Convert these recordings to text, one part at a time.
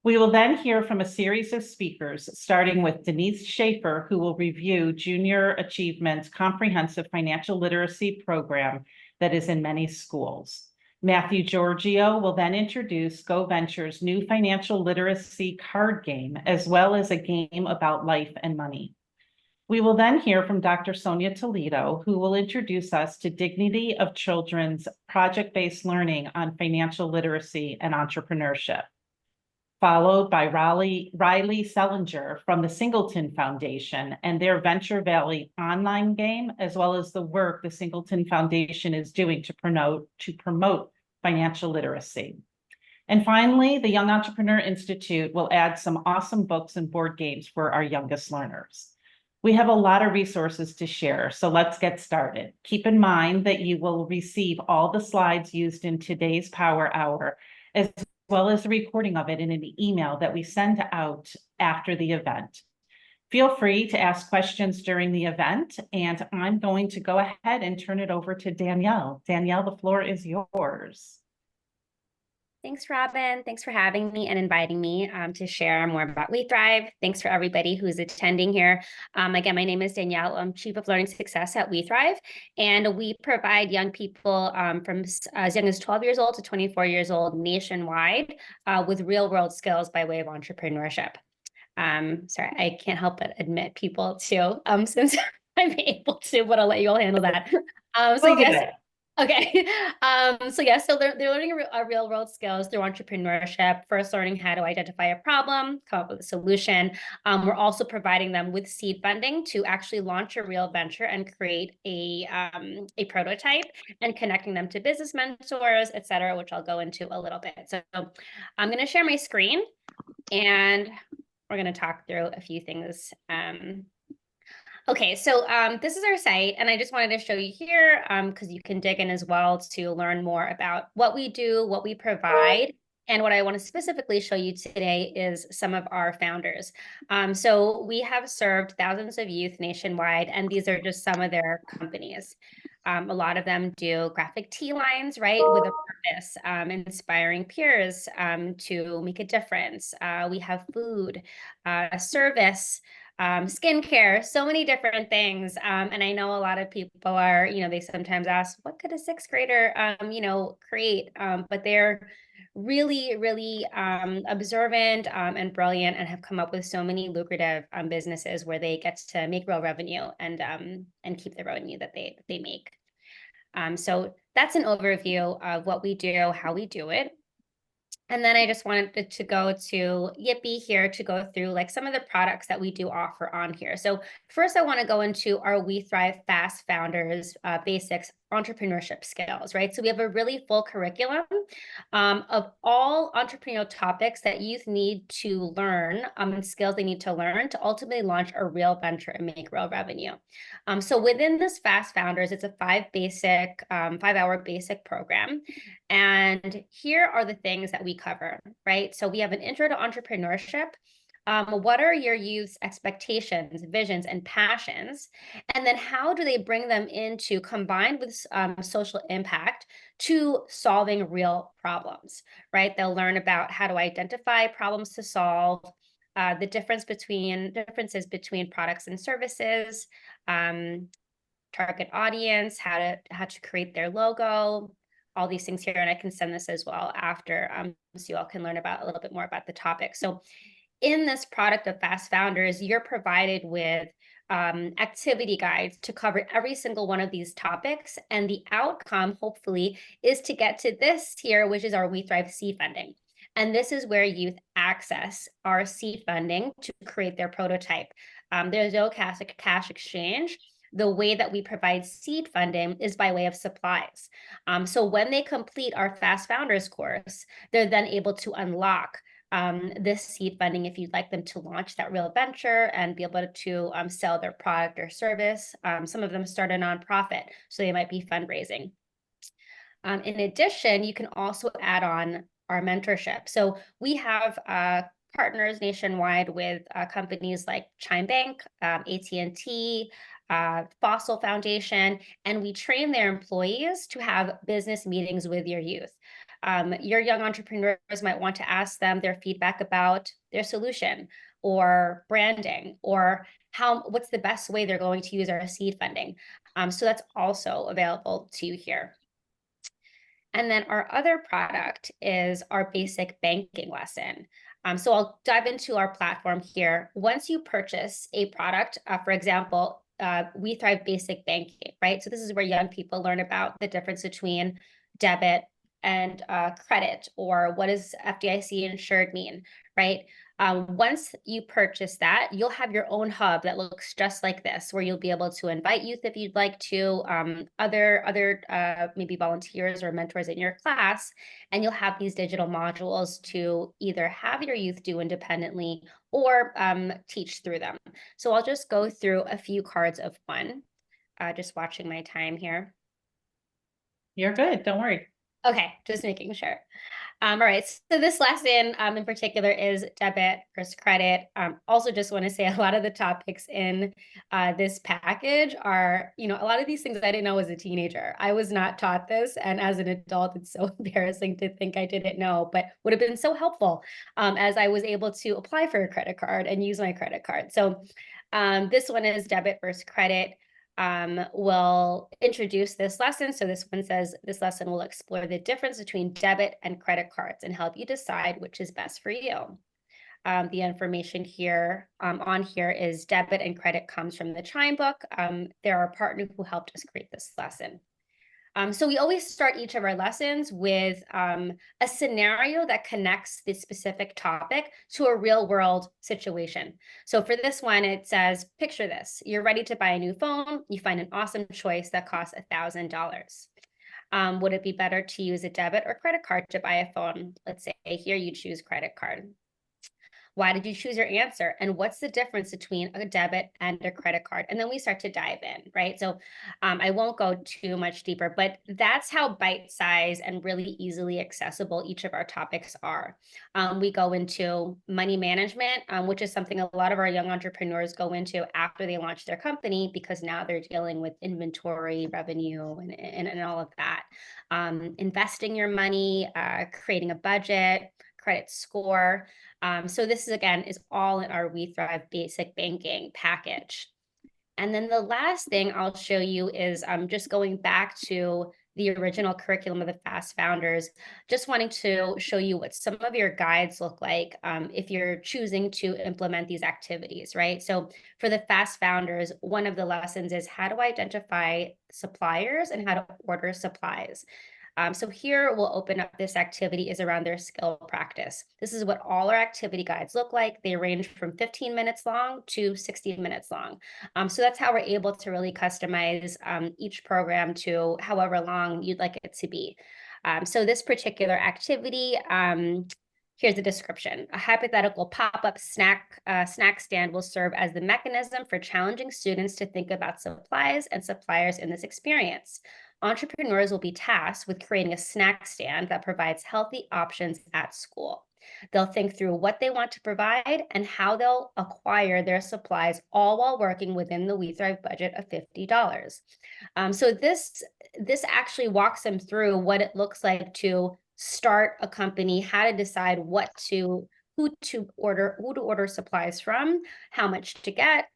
We will then hear from a series of speakers, starting with Denise Schaefer, who will review Junior Achievement's comprehensive financial literacy program that is in many schools. Matthew Giorgio will then introduce GoVenture's new financial literacy card game, as well as a game about life and money. We will then hear from Dr. Sonia Toledo, who will introduce us to Dignity of Children's project-based learning on financial literacy and entrepreneurship, followed by Riley Sellinger from the Singleton Foundation and their Venture Valley online game, as well as the work the Singleton Foundation is doing to promote financial literacy. And finally, the Young Entrepreneur Institute will add some awesome books and board games for our youngest learners. We have a lot of resources to share, so let's get started. Keep in mind that you will receive all the slides used in today's Power Hour, as well as the recording of it in an email that we send out after the event. Feel free to ask questions during the event, and I'm going to go ahead and turn it over to Danielle. Danielle, the floor is yours. Thanks, Robin. Thanks for having me and inviting me to share more about WeThrive. Thanks for everybody who's attending here. Again, my name is Danielle. I'm Chief of Learning Success at WeThrive, and we provide young people from as young as 12 years old to 24 years old nationwide with real-world skills by way of entrepreneurship. Sorry, I can't help but admit people too, since I'm able to, but I'll let you all handle that. Yes. Okay. So they're learning a real world skills through entrepreneurship, first learning how to identify a problem, come up with a solution. We're also providing them with seed funding to actually launch a real venture and create a prototype, and connecting them to business mentors, et cetera, which I'll go into a little bit. So I'm going to share my screen and we're going to talk through a few things. Okay, so this is our site, and I just wanted to show you here because you can dig in as well to learn more about what we do, what we provide, and what I want to specifically show you today is some of our founders. So we have served thousands of youth nationwide, and these are just some of their companies. A lot of them do graphic tee lines, right, with a purpose, inspiring peers to make a difference. We have food, service, skincare, so many different things. And I know a lot of people are, they sometimes ask, what could a sixth grader, create? But they're really, really observant and brilliant, and have come up with so many lucrative businesses where they get to make real revenue and keep the revenue that they make. So that's an overview of what we do, how we do it. And then I just wanted to go to Yippee here to go through like some of the products that we do offer on here. So first I want to go into our WeThrive Fast Founders Basics entrepreneurship skills, right? So we have a really full curriculum of all entrepreneurial topics that youth need to learn and skills they need to learn to ultimately launch a real venture and make real revenue. So within this Fast Founders, it's a 5-hour basic program. And here are the things that we cover, right? So we have an intro to entrepreneurship. What are your youth's expectations, visions, and passions? And then how do they bring them into combined with social impact to solving real problems, right? They'll learn about how to identify problems to solve, the differences between products and services, target audience, how to create their logo, all these things here. And I can send this as well after, so you all can learn about a little bit more about the topic. So in this product of Fast Founders, you're provided with activity guides to cover every single one of these topics. And the outcome, hopefully, is to get to this here, which is our WeThrive seed funding. And this is where youth access our seed funding to create their prototype. There's no cash exchange. The way that we provide seed funding is by way of supplies. So when they complete our Fast Founders course, they're then able to unlock this seed funding if you'd like them to launch that real venture and be able to sell their product or service. Some of them start a nonprofit, so they might be fundraising. In addition, you can also add on our mentorship. So we have partners nationwide with companies like Chime Bank, AT&T, Fossil Foundation, and we train their employees to have business meetings with your youth. Your young entrepreneurs might want to ask them their feedback about their solution or branding, or what's the best way they're going to use our seed funding. So that's also available to you here. And then our other product is our basic banking lesson. So I'll dive into our platform here. Once you purchase a product, for example, WeThrive Basic Banking, right? So this is where young people learn about the difference between debit and credit, or what does FDIC insured mean, right? Once you purchase that, you'll have your own hub that looks just like this, where you'll be able to invite youth if you'd like to, other maybe volunteers or mentors in your class, and you'll have these digital modules to either have your youth do independently or teach through them. So I'll just go through a few cards of one, just watching my time here. You're good. Don't worry. Okay, just making sure. All right, so this lesson in particular is debit versus credit. Also just want to say a lot of the topics in this package are, a lot of these things I didn't know as a teenager. I was not taught this, and as an adult, it's so embarrassing to think I didn't know, but would have been so helpful as I was able to apply for a credit card and use my credit card. So this one is debit versus credit. Will introduce this lesson. So this one says, this lesson will explore the difference between debit and credit cards and help you decide which is best for you. The information here on here is debit and credit comes from the Chime book. They're our partner who helped us create this lesson. So we always start each of our lessons with a scenario that connects the specific topic to a real world situation. So for this one, it says, picture this. You're ready to buy a new phone. You find an awesome choice that costs $1,000. Would it be better to use a debit or credit card to buy a phone? Let's say here you choose credit card. Why did you choose your answer? And what's the difference between a debit and a credit card? And then we start to dive in, right? So I won't go too much deeper, but that's how bite-sized and really easily accessible each of our topics are. We go into money management, which is something a lot of our young entrepreneurs go into after they launch their company, because now they're dealing with inventory, revenue, and all of that. Investing your money, creating a budget, credit score. So this is all in our WeThrive basic banking package. And then the last thing I'll show you is just going back to the original curriculum of the Fast Founders, just wanting to show you what some of your guides look like if you're choosing to implement these activities, right? So for the Fast Founders, one of the lessons is how to identify suppliers and how to order supplies. So here we'll open up this activity is around their skill practice. This is what all our activity guides look like. They range from 15 minutes long to 60 minutes long. So that's how we're able to really customize each program to however long you'd like it to be. So this particular activity, here's the description. A hypothetical pop-up snack stand will serve as the mechanism for challenging students to think about supplies and suppliers in this experience. Entrepreneurs will be tasked with creating a snack stand that provides healthy options at school. They'll think through what they want to provide and how they'll acquire their supplies, all while working within the WeThrive budget of $50. So this actually walks them through what it looks like to start a company, how to decide who to order supplies from, how much to get,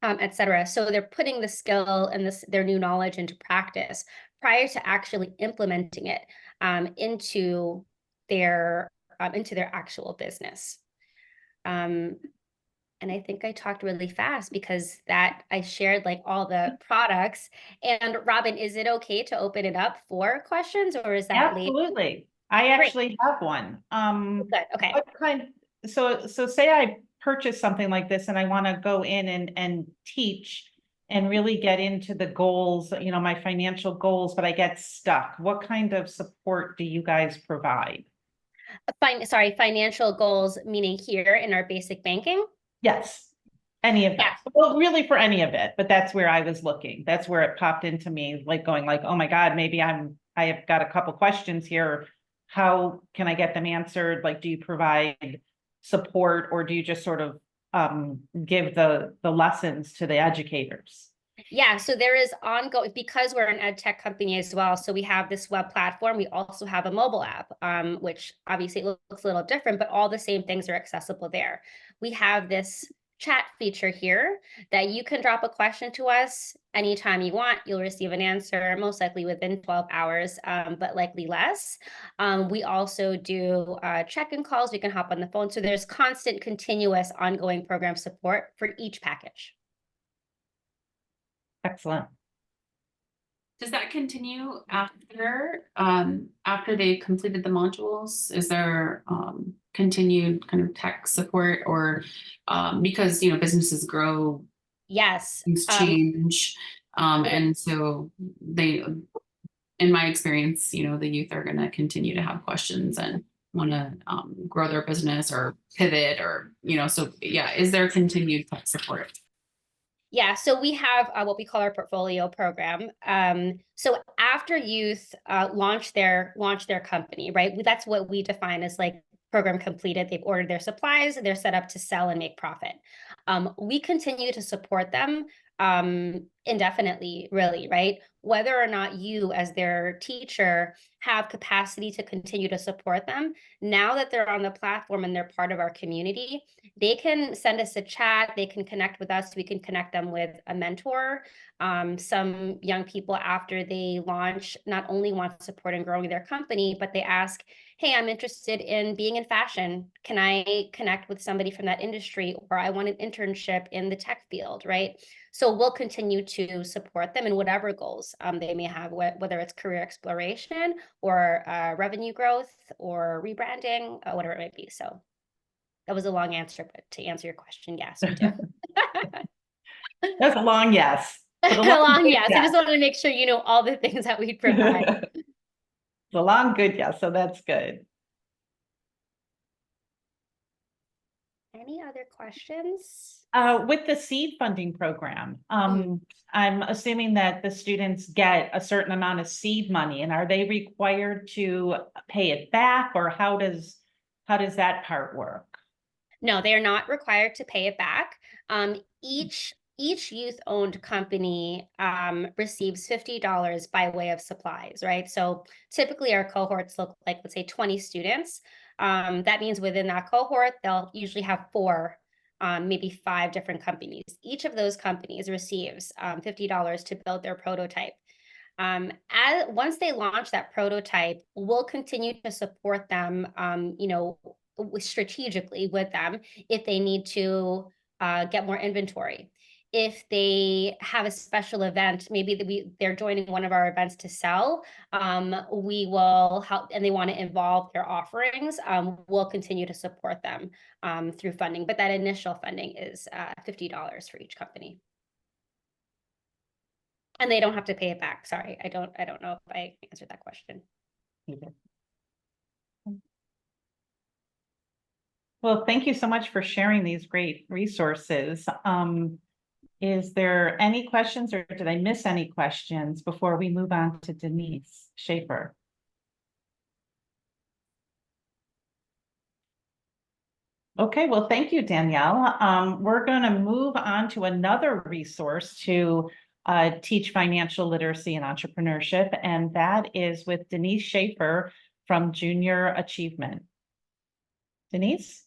etc. So they're putting the skill and their new knowledge into practice prior to actually implementing it into their actual business. And I think I talked really fast because I shared like all the products. And Robin, is it okay to open it up for questions, or is that late? Absolutely. I actually have one. Good. Okay. So say I purchase something like this and I want to go in and teach and really get into the goals, my financial goals, but I get stuck. What kind of support do you guys provide? Financial goals, meaning here in our basic banking? Yes. Any of Yeah. that. Well, really for any of it, but that's where I was looking. That's where it popped into me, like going like, oh my God, maybe I have got a couple questions here. How can I get them answered? Like, do you provide support, or do you just sort of give the lessons to the educators? Yeah, so there is ongoing, because we're an ed tech company as well. So we have this web platform. We also have a mobile app, which obviously looks a little different, but all the same things are accessible there. We have this chat feature here that you can drop a question to us anytime you want. You'll receive an answer, most likely within 12 hours, but likely less. We also do check-in calls. We can hop on the phone. So there's constant, continuous, ongoing program support for each package. Excellent. Does that continue after they completed the modules? Is there continued kind of tech support, or because businesses grow, Yes. things change, and so they, in my experience, the youth are going to continue to have questions and want to grow their business or pivot, or so yeah, is there continued tech support? Yeah, so we have what we call our portfolio program. So after youth launch their company, right? That's what we define as like program completed. They've ordered their supplies, they're set up to sell and make profit. We continue to support them indefinitely, really, right? Whether or not you as their teacher have capacity to continue to support them, now that they're on the platform and they're part of our community, they can send us a chat, they can connect with us, we can connect them with a mentor. Some young people, after they launch, not only want support in growing their company, but they ask, hey, I'm interested in being in fashion. Can I connect with somebody from that industry? Or I want an internship in the tech field, right? So we'll continue to support them in whatever goals they may have, whether it's career exploration or revenue growth or rebranding, whatever it might be. So that was a long answer, but to answer your question, yes, we do. That's a long yes. A long yes. I just wanted to make sure you know all the things that we provide. It's a long good yes, so that's good. Any other questions? With the seed funding program, I'm assuming that the students get a certain amount of seed money, and are they required to pay it back, or how does that part work? No, they are not required to pay it back. Each youth-owned company receives $50 by way of supplies, right? So typically our cohorts look like, let's say, 20 students. That means within that cohort, they'll usually have 4, maybe 5 different companies. Each of those companies receives $50 to build their prototype. Once they launch that prototype, we'll continue to support them, strategically with them if they need to get more inventory. If they have a special event, maybe they're joining one of our events to sell, we will help, and they want to involve their offerings, we'll continue to support them through funding. But that initial funding is $50 for each company. And they don't have to pay it back. Sorry, I don't know if I answered that question. Well, thank you so much for sharing these great resources. Is there any questions, or did I miss any questions before we move on to Denise Schaefer? Okay, well, thank you, Danielle. We're going to move on to another resource to teach financial literacy and entrepreneurship, and that is with Denise Schaefer from Junior Achievement. Denise?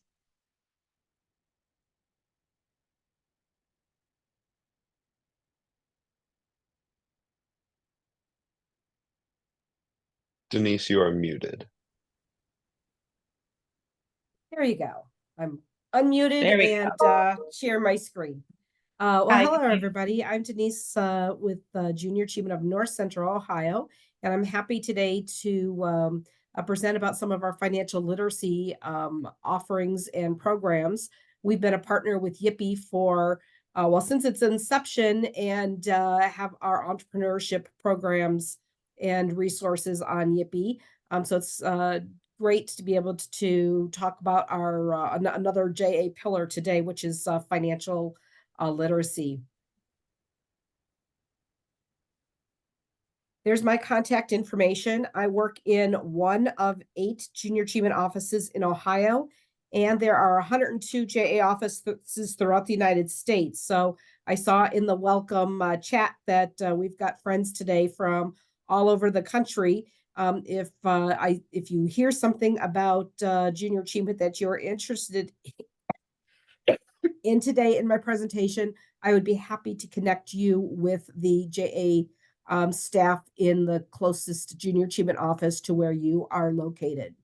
Denise, you are muted. There you go. I'm unmuted and share my screen. Well, Hi, hello, Denise. everybody. I'm Denise with Junior Achievement of North Central Ohio, and I'm happy today to present about some of our financial literacy offerings and programs. We've been a partner with YEI for, since its inception, and have our entrepreneurship programs and resources on YEI. So it's great to be able to talk about our another JA pillar today, which is financial literacy. There's my contact information. I work in one of 8 Junior Achievement offices in Ohio, and there are 102 JA offices throughout the United States. So I saw in the welcome chat that we've got friends today from all over the country. If you hear something about junior achievement that you're interested in today in my presentation, I would be happy to connect you with the JA staff in the closest junior achievement office to where you are located.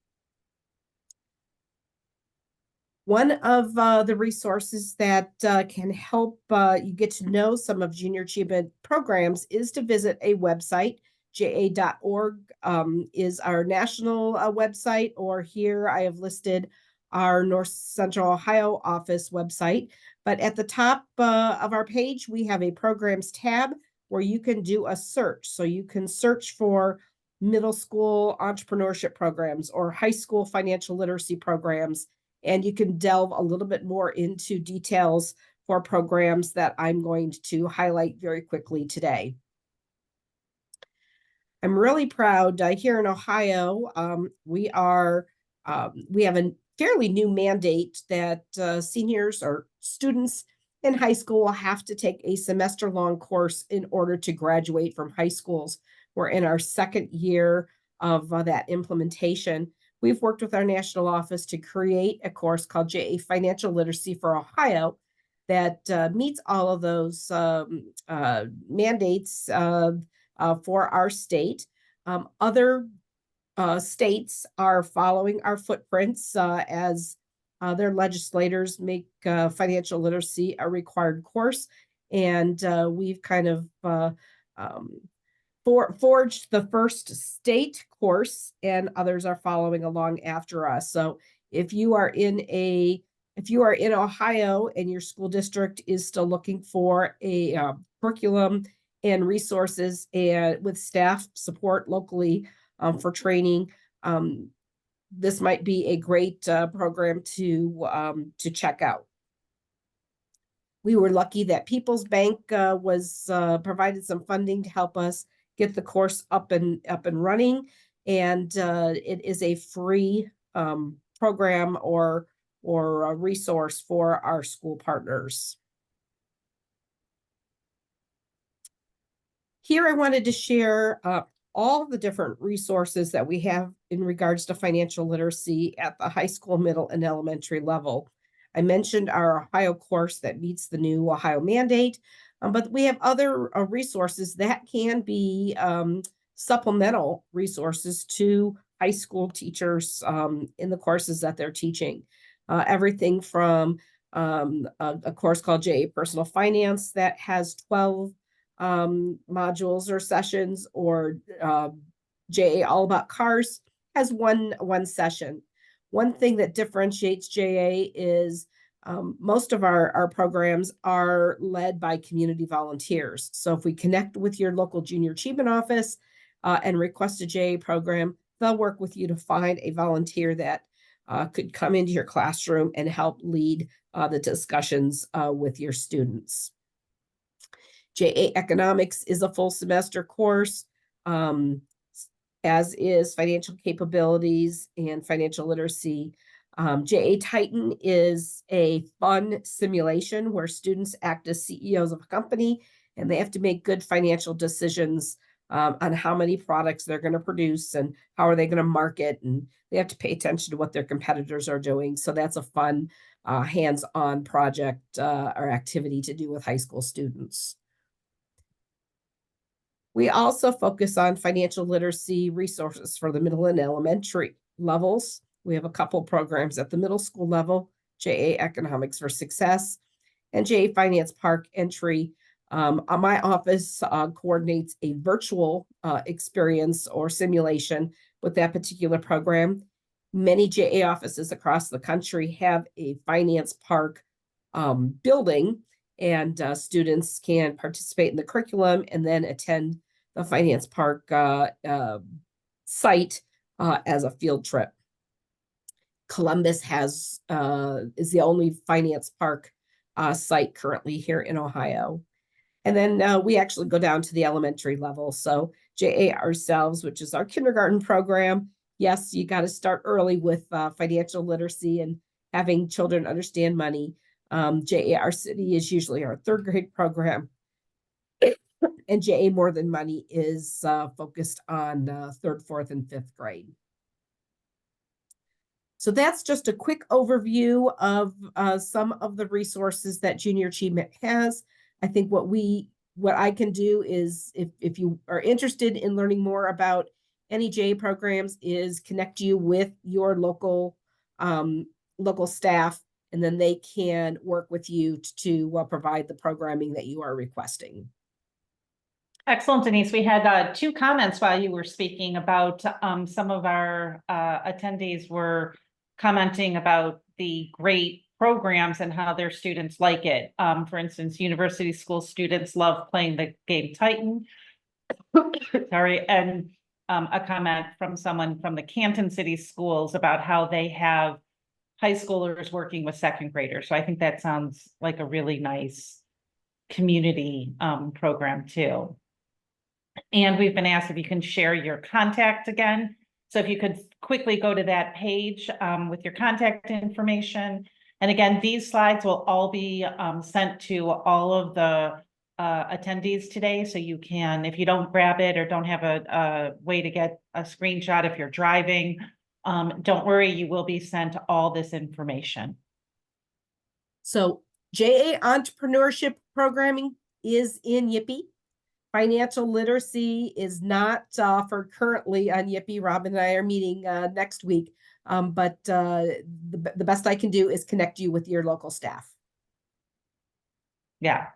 One of the resources that can help you get to know some of junior achievement programs is to visit a website. JA.org is our national website, or here I have listed our North Central Ohio office website. But at the top of our page, we have a programs tab where you can do a search. So you can search for middle school entrepreneurship programs or high school financial literacy programs, and you can delve a little bit more into details for programs that I'm going to highlight very quickly today. I'm really proud here in Ohio. We have a fairly new mandate that seniors or students in high school will have to take a semester-long course in order to graduate from high schools. We're in our second year of that implementation. We've worked with our national office to create a course called YEI Financial Literacy for Ohio that meets all of those mandates for our state. Other states are following our footprints as their legislators make financial literacy a required course. And we've kind of forged the first state course, and others are following along after us. So if you are in Ohio and your school district is still looking for a curriculum and resources and with staff support locally for training, this might be a great program to check out. We were lucky that People's Bank was provided some funding to help us get the course up and running, and it is a free program or a resource for our school partners. Here I wanted to share all the different resources that we have in regards to financial literacy at the high school, middle, and elementary level. I mentioned our Ohio course that meets the new Ohio mandate, but we have other resources that can be supplemental resources to high school teachers in the courses that they're teaching. Everything from a course called YEI Personal Finance that has 12 modules or sessions, or YEI All About Cars has one session. One thing that differentiates YEI is most of our programs are led by community volunteers. So if we connect with your local junior achievement office and request a YEI program, they'll work with you to find a volunteer that could come into your classroom and help lead the discussions with your students. YEI Economics is a full semester course, as is financial capabilities and financial literacy. YEI Titan is a fun simulation where students act as CEOs of a company, and they have to make good financial decisions on how many products they're going to produce and how are they going to market, and they have to pay attention to what their competitors are doing. So that's a fun hands-on project or activity to do with high school students. We also focus on financial literacy resources for the middle and elementary levels. We have a couple programs at the middle school level, YEI Economics for Success and YEI Finance Park Entry. My office coordinates a virtual experience or simulation with that particular program. Many YEI offices across the country have a finance park building, and students can participate in the curriculum and then attend the finance park site as a field trip. Columbus is the only finance park site currently here in Ohio. And then we actually go down to the elementary level. So YEI Ourselves, which is our kindergarten program. Yes, you got to start early with financial literacy and having children understand money. JA City is usually our third grade program. And JA More Than Money is focused on third, fourth, and fifth grade. So that's just a quick overview of some of the resources that Junior Achievement has. I think what I can do is, if you are interested in learning more about any JA programs, is connect you with your local staff, and then they can work with you to provide the programming that you are requesting. Excellent, Denise. We had two comments while you were speaking about some of our attendees were commenting about the great programs and how their students like it. For instance, university school students love playing the game Titan. Sorry, and a comment from someone from the Canton City Schools about how they have high schoolers working with second graders. So I think that sounds like a really nice community program too. And we've been asked if you can share your contact again. So if you could quickly go to that page with your contact information. And again, these slides will all be sent to all of the attendees today. So you can, if you don't grab it or don't have a way to get a screenshot if you're driving, don't worry, you will be sent all this information. So JA Entrepreneurship Programming is in YEI. Financial literacy is not offered currently on YEI. Robin and I are meeting next week, but the best I can do is connect you with your local staff. Yeah.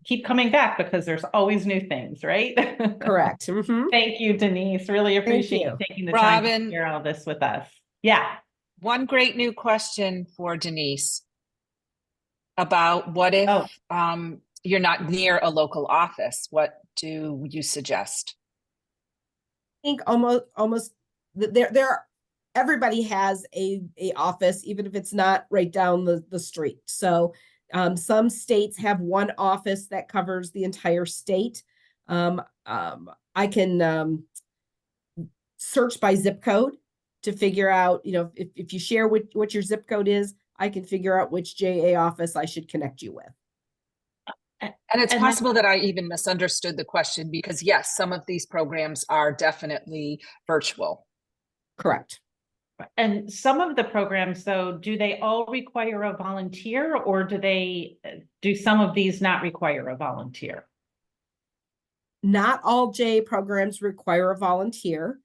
Keep coming back because there's always new things, right? Correct. Mm-hmm. Thank you, Denise. Really appreciate you taking the time to share all this with us. Yeah. One great new question for Denise about what if you're not near a local office? What do you suggest? I think almost everybody has a office, even if it's not right down the street. So some states have one office that covers the entire state. I can search by zip code to figure out, if you share what your zip code is, I can figure out which JA office I should connect you with. And it's possible that I even misunderstood the question, because yes, some of these programs are definitely virtual. Correct. And some of the programs, though, do they all require a volunteer, or do some of these not require a volunteer? Not all JA programs require a volunteer.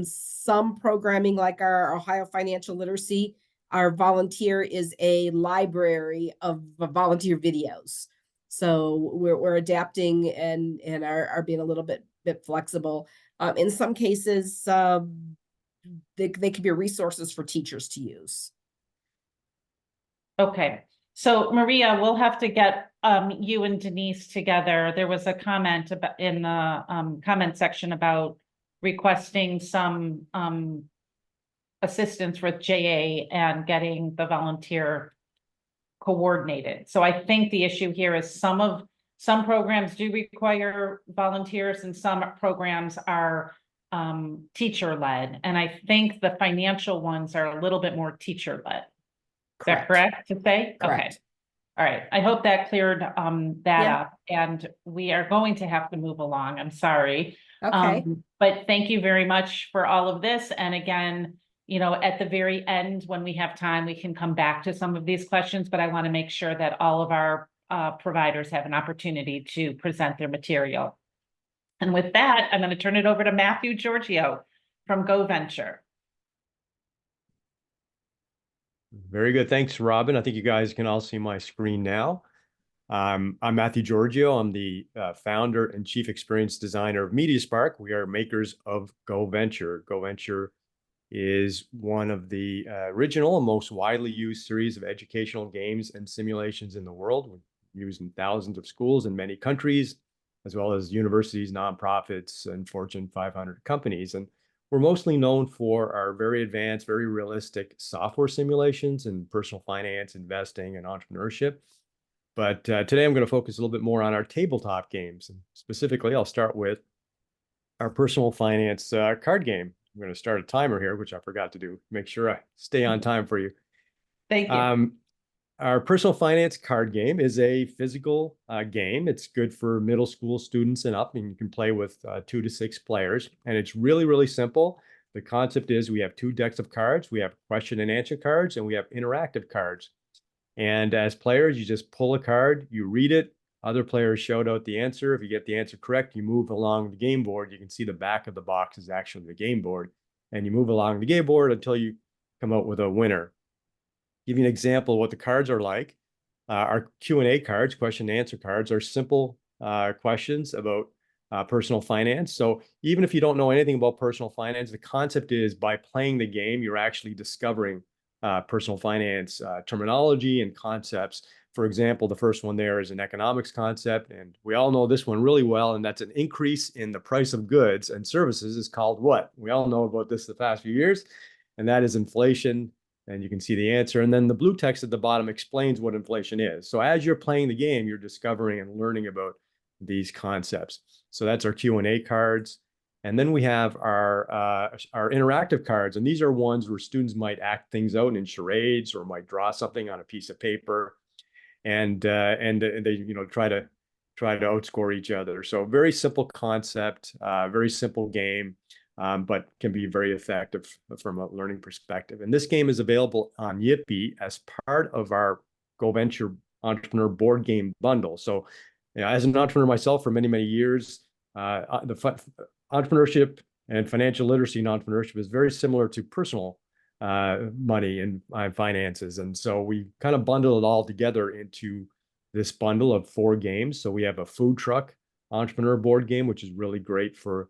Some programming, like our Ohio Financial Literacy, our volunteer is a library of volunteer videos. So we're adapting and are being a little bit flexible. In some cases, they can be resources for teachers to use. Okay. So Maria, we'll have to get you and Denise together. There was a comment about in the comment section about requesting some assistance with JA and getting the volunteer coordinated. So I think the issue here is some programs do require volunteers and some programs are teacher-led. And I think the financial ones are a little bit more teacher-led. Is that correct to say? Correct. Okay. All right. I hope that cleared that up. And we are going to have to move along. I'm sorry. Okay. But thank you very much for all of this. And again, at the very end, when we have time, we can come back to some of these questions, but I want to make sure that all of our providers have an opportunity to present their material. And with that, I'm going to turn it over to Matthew Giorgio from GoVenture. Very good. Thanks, Robin. I think you guys can all see my screen now. I'm Matthew Giorgio. I'm the founder and chief experience designer of MediaSpark. We are makers of GoVenture. GoVenture is one of the original and most widely used series of educational games and simulations in the world. We're used in thousands of schools in many countries, as well as universities, nonprofits, and Fortune 500 companies. And we're mostly known for our very advanced, very realistic software simulations in personal finance, investing, and entrepreneurship. But today I'm going to focus a little bit more on our tabletop games. And specifically, I'll start with our personal finance card game. I'm going to start a timer here, which I forgot to do. Make sure I stay on time for you. Thank you. Our personal finance card game is a physical game. It's good for middle school students and up, and you can play with 2 to 6 players. And it's really, really simple. The concept is we have 2 decks of cards. We have question and answer cards, and we have interactive cards. And as players, you just pull a card, you read it. Other players shout out the answer. If you get the answer correct, you move along the game board. You can see the back of the box is actually the game board. And you move along the game board until you come out with a winner. Give you an example of what the cards are like. Our Q&A cards, question and answer cards, are simple questions about personal finance. So even if you don't know anything about personal finance, the concept is by playing the game, you're actually discovering personal finance terminology and concepts. For example, the first one there is an economics concept, and we all know this one really well, and that's an increase in the price of goods and services is called what? We all know about this the past few years, and that is inflation. And you can see the answer. And then the blue text at the bottom explains what inflation is. So as you're playing the game, you're discovering and learning about these concepts. So that's our Q&A cards. And then we have our interactive cards. And these are ones where students might act things out in charades or might draw something on a piece of paper. And they try to outscore each other. So very simple concept, very simple game. But can be very effective from a learning perspective. And this game is available on YEI as part of our GoVenture Entrepreneur Board Game Bundle. So, as an entrepreneur myself for many, many years, entrepreneurship and financial literacy in entrepreneurship is very similar to personal money and finances. And so we kind of bundle it all together into this bundle of 4 games. So we have a food truck entrepreneur board game, which is really great for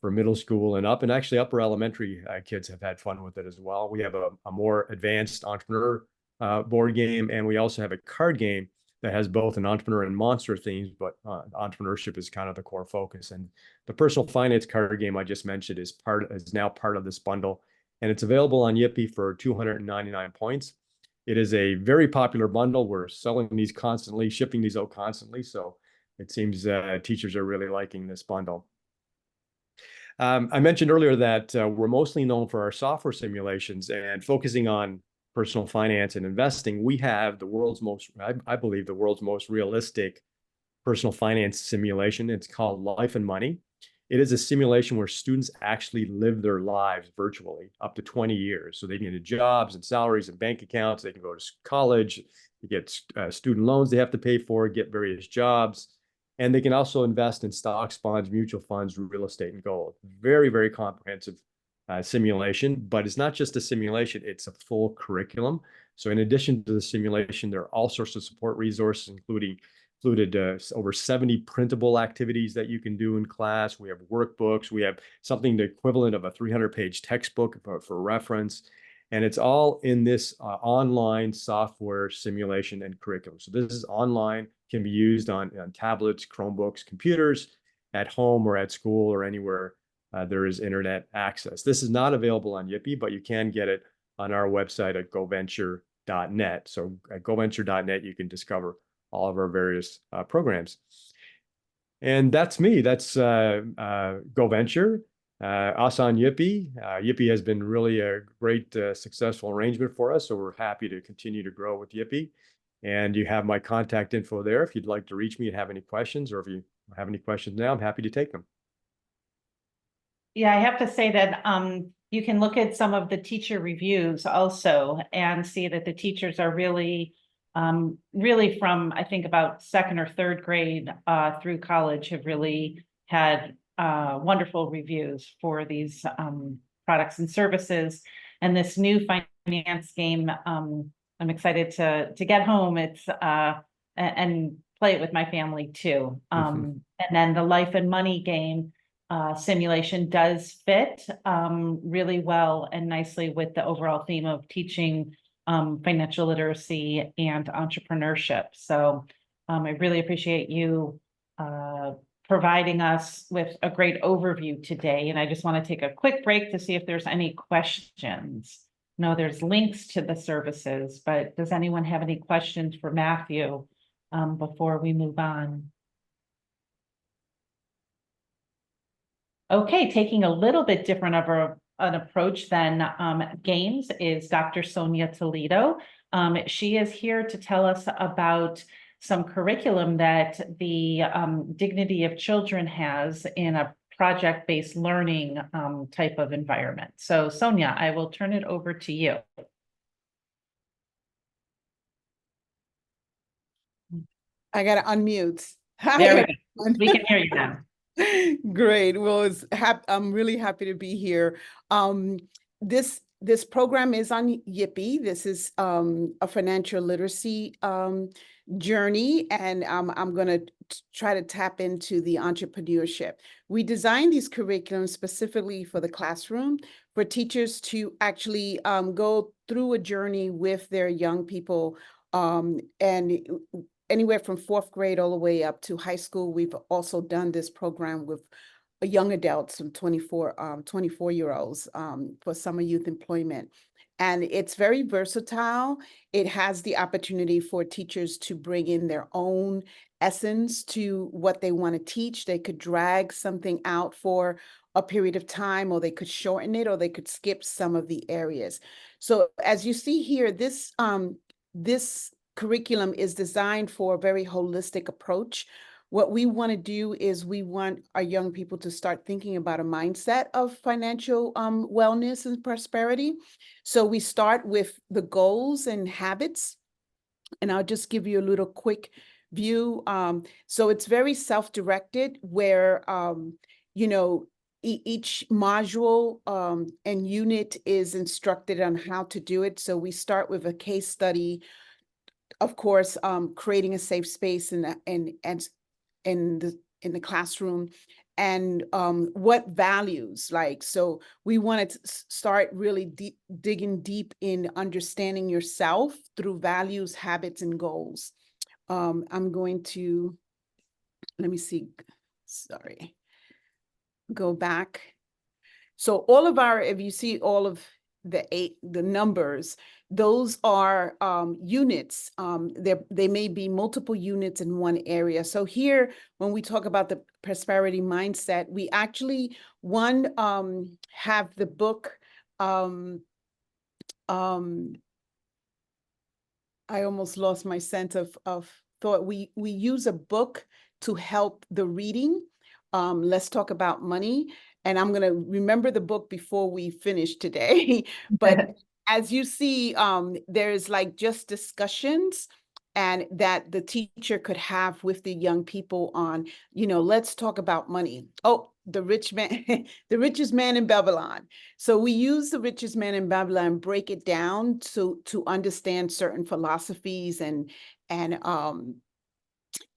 middle school and up, and actually upper elementary kids have had fun with it as well. We have a more advanced entrepreneur board game, and we also have a card game that has both an entrepreneur and monster themes, but entrepreneurship is kind of the core focus. And the personal finance card game I just mentioned is now part of this bundle, and it's available on YEI for 299 points. It is a very popular bundle. We're selling these constantly, shipping these out constantly, so it seems teachers are really liking this bundle. I mentioned earlier that we're mostly known for our software simulations, and focusing on personal finance and investing, we have I believe the world's most realistic personal finance simulation. It's called Life and Money. It is a simulation where students actually live their lives virtually up to 20 years. So they can get jobs and salaries and bank accounts. They can go to college, they get student loans they have to pay for, get various jobs. And they can also invest in stocks, bonds, mutual funds, real estate, and gold. Very, very comprehensive simulation, but it's not just a simulation, it's a full curriculum. So in addition to the simulation, there are all sorts of support resources, included over 70 printable activities that you can do in class. We have workbooks. We have something the equivalent of a 300-page textbook for reference. And it's all in this online software simulation and curriculum. So this is online, can be used on tablets, Chromebooks, computers, at home or at school or anywhere there is internet access. This is not available on YEI, but you can get it on our website at GoVenture.net. So at GoVenture.net, you can discover all of our various programs. And that's me. That's GoVenture. Us on YEI. YEI has been really a great, successful arrangement for us. So we're happy to continue to grow with YEI. And you have my contact info there if you'd like to reach me and have any questions, or if you have any questions now, I'm happy to take them. Yeah, I have to say that you can look at some of the teacher reviews also and see that the teachers are really from, I think, about 2nd or 3rd grade through college have really had wonderful reviews for these products and services. And this new finance game, I'm excited to get home. It's and play it with my family too. And then the Life and Money game simulation does fit really well and nicely with the overall theme of teaching financial literacy and entrepreneurship. So I really appreciate you providing us with a great overview today. And I just want to take a quick break to see if there's any questions. No, there's links to the services, but does anyone have any questions for Matthew before we move on? Okay, taking a little bit different of an approach than games is Dr. Sonia Toledo, She is here to tell us about some curriculum that the Dignity of Children has in a project-based learning type of environment. So Sonia, I will turn it over to you. I gotta unmute. Hi, There we go. everyone. We can hear you now. Great. Well, I'm really happy to be here. This program is on YIPI. This is a financial literacy journey, and I'm going to try to tap into the entrepreneurship. We designed these curriculums specifically for the classroom, for teachers to actually go through a journey with their young people, and anywhere from 4th grade all the way up to high school. We've also done this program with young adults and 24-year-olds for summer youth employment. And it's very versatile. It has the opportunity for teachers to bring in their own essence to what they want to teach. They could drag something out for a period of time, or they could shorten it, or they could skip some of the areas. So as you see here, this curriculum is designed for a very holistic approach. What we want to do is we want our young people to start thinking about a mindset of financial wellness and prosperity. So we start with the goals and habits, and I'll just give you a little quick view. So it's very self-directed, where each module and unit is instructed on how to do it. So we start with a case study, of course, creating a safe space in the classroom, and what values, like, so we wanted to start really digging deep in understanding yourself through values, habits, and goals. I'm going to, let me see, sorry, go back. So all of our, if you see all of the numbers, those are units. They may be multiple units in one area. So here, when we talk about the prosperity mindset, we actually, have the book, I almost lost my sense of thought. We use a book to help the reading. Let's talk about money. And I'm going to remember the book before we finish today. But as you see, there's like just discussions and that the teacher could have with the young people on, let's talk about money. Oh, the rich man, the richest man in Babylon. So we use the richest man in Babylon, break it down to understand certain philosophies and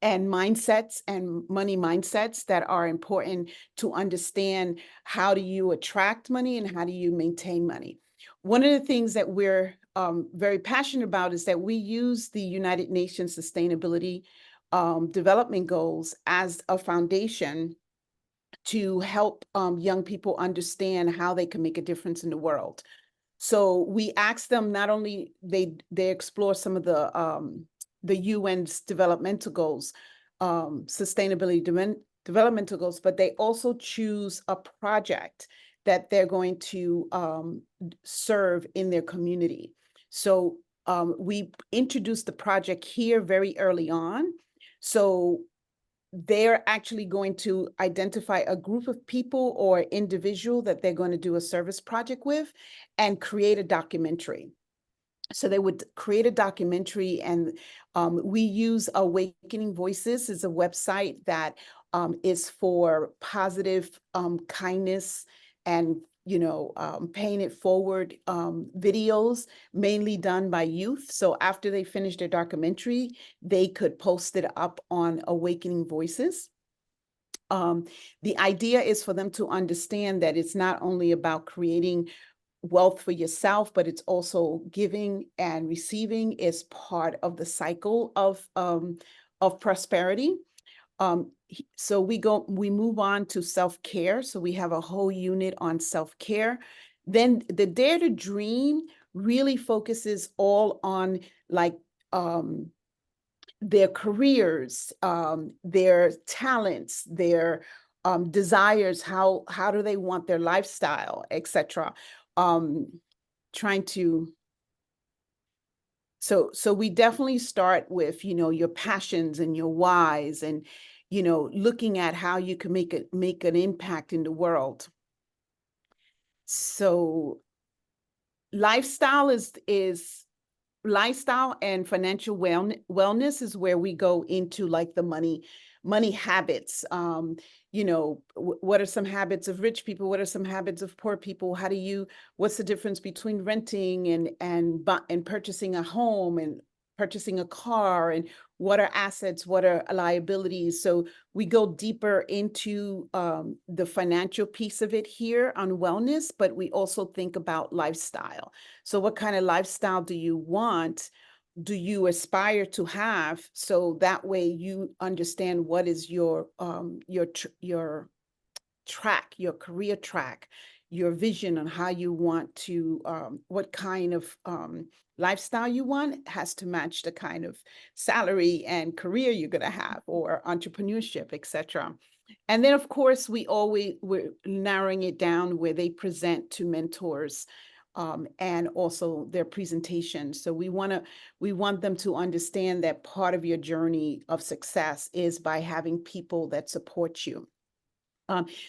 mindsets and money mindsets that are important to understand. How do you attract money and how do you maintain money? One of the things that we're very passionate about is that we use the United Nations Sustainability Development Goals as a foundation to help young people understand how they can make a difference in the world. So we ask them, not only they explore some of the UN's developmental goals, sustainability developmental goals, but they also choose a project that they're going to serve in their community. So we introduced the project here very early on. So they're actually going to identify a group of people or individual that they're going to do a service project with and create a documentary. So they would create a documentary, and we use Awakening Voices as a website that is for positive kindness and paying it forward videos, mainly done by youth. So after they finish their documentary, they could post it up on Awakening Voices. The idea is for them to understand that it's not only about creating wealth for yourself, but it's also giving and receiving is part of the cycle of prosperity. So we move on to self-care. So we have a whole unit on self-care. Then the Dare to Dream really focuses all on like their careers, their talents, their desires, how do they want their lifestyle, etc. Trying to So we definitely start with, your passions and your whys and, looking at how you can make an impact in the world. So lifestyle lifestyle and financial wellness is where we go into like the money habits. What are some habits of rich people? What are some habits of poor people? What's the difference between renting and purchasing a home and purchasing a car, and what are assets, what are liabilities? So we go deeper into the financial piece of it here on wellness, but we also think about lifestyle. So what kind of lifestyle do you want? Do you aspire to have? So that way you understand what is your track, your career track, your vision on how you want to, what kind of lifestyle you want has to match the kind of salary and career you're going to have, or entrepreneurship, etc. And then, of course, we're narrowing it down where they present to mentors, and also their presentation. So we want them to understand that part of your journey of success is by having people that support you.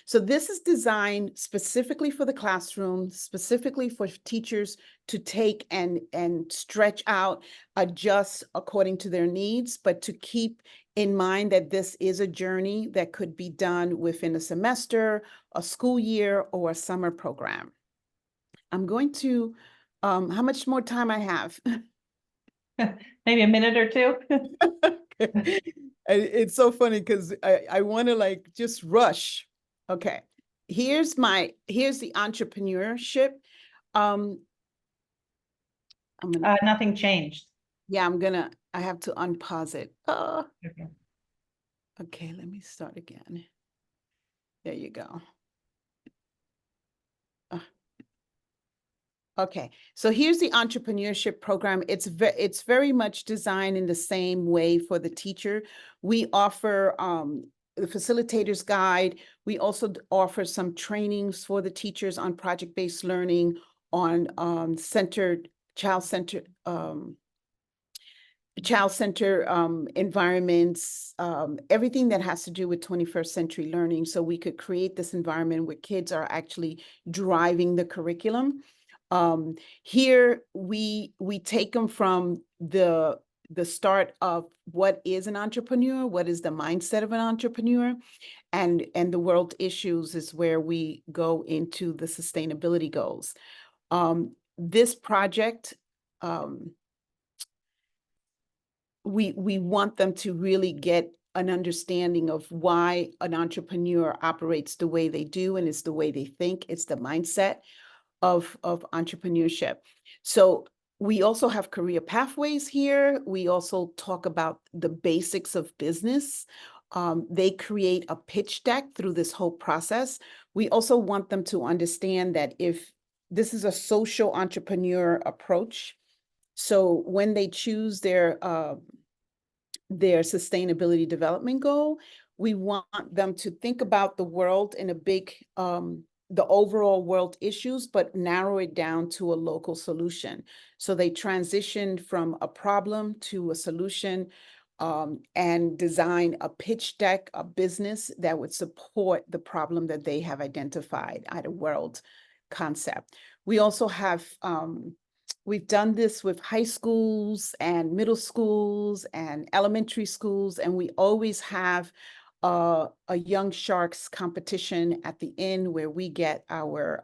So this is designed specifically for the classroom, specifically for teachers to take and stretch out, adjust according to their needs, but to keep in mind that this is a journey that could be done within a semester, a school year, or a summer program. I'm going to, how much more time I have? Maybe a minute or two. It's so funny because I want to like just rush. Okay, here's the entrepreneurship. I'm gonna, Nothing changed. yeah, I have to unpause it. Okay. Okay, let me start again. There you go. Okay, so here's the entrepreneurship program. It's very much designed in the same way for the teacher. We offer the facilitator's guide. We also offer some trainings for the teachers on project-based learning, on child-centered environments, everything that has to do with 21st century learning. So we could create this environment where kids are actually driving the curriculum. Here we take them from the start of what is an entrepreneur, what is the mindset of an entrepreneur, and the world issues is where we go into the sustainability goals. This project, we want them to really get an understanding of why an entrepreneur operates the way they do, and it's the way they think, it's the mindset of entrepreneurship. So we also have career pathways here. We also talk about the basics of business. They create a pitch deck through this whole process. We also want them to understand that if this is a social entrepreneur approach, so when they choose their sustainability development goal, we want them to think about the world in a big, the overall world issues, but narrow it down to a local solution. So they transition from a problem to a solution, and design a pitch deck, a business that would support the problem that they have identified at a world concept. We also have, we've done this with high schools and middle schools and elementary schools, and we always have a Young Sharks competition at the end where we get our,